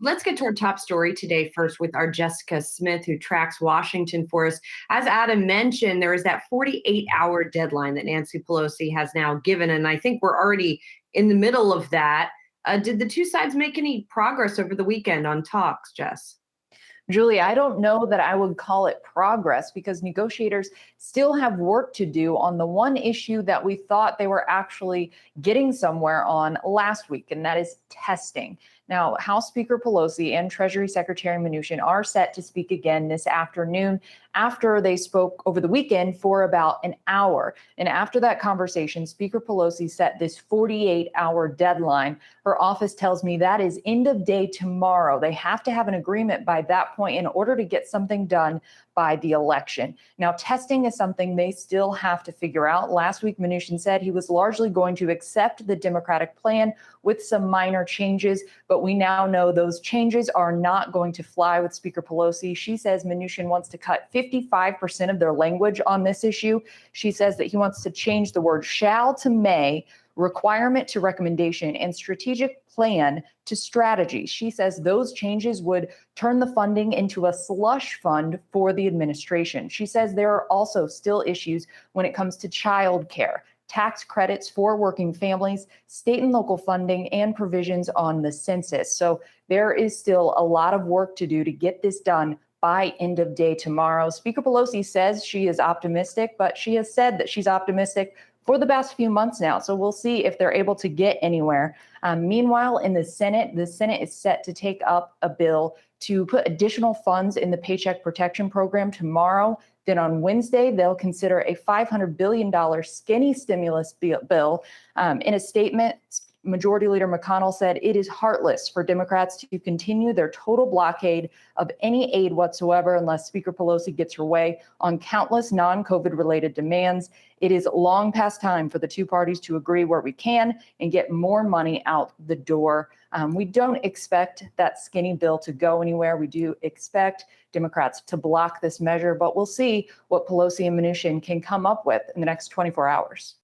Let's get to our top story today first with our Jessica Smith, who tracks Washington for us. As Adam mentioned, there is that 48-hour deadline that Nancy Pelosi has now given, and I think we're already in the middle of that. Did the two sides make any progress over the weekend on talks, Jess? Julie, I don't know that I would call it progress because negotiators still have work to do on the one issue that we thought they were actually getting somewhere on last week, and that is testing. Now, House Speaker Pelosi and Treasury Secretary Mnuchin are set to speak again this afternoon after they spoke over the weekend for about an hour. And after that conversation, Speaker Pelosi set this 48-hour deadline. Her office tells me that is end of day tomorrow. They have to have an agreement by that point in order to get something done by the election. Now, testing is something they still have to figure out. Last week, Mnuchin said he was largely going to accept the Democratic plan with some minor changes, but we now know those changes are not going to fly with Speaker Pelosi. She says Mnuchin wants to cut 55% of their language on this issue. She says that he wants to change the word shall to may, requirement to recommendation, and strategic plan to strategy. She says those changes would turn the funding into a slush fund for the administration. She says there are also still issues when it comes to child care, tax credits for working families, state and local funding, and provisions on the census. So there is still a lot of work to do to get this done by end of day tomorrow. Speaker Pelosi says she is optimistic, but she has said that she's optimistic for the past few months now. So we'll see if they're able to get anywhere. Meanwhile, in the Senate is set to take up a bill to put additional funds in the Paycheck Protection Program tomorrow. Then on Wednesday, they'll consider a $500 billion skinny stimulus bill. In a statement, Majority Leader McConnell said it is heartless for Democrats to continue their total blockade of any aid whatsoever unless Speaker Pelosi gets her way on countless non-COVID related demands. It is long past time for the two parties to agree where we can and get more money out the door. We don't expect that skinny bill to go anywhere. We do expect Democrats to block this measure, but we'll see what Pelosi and Mnuchin can come up with in the next 24 hours.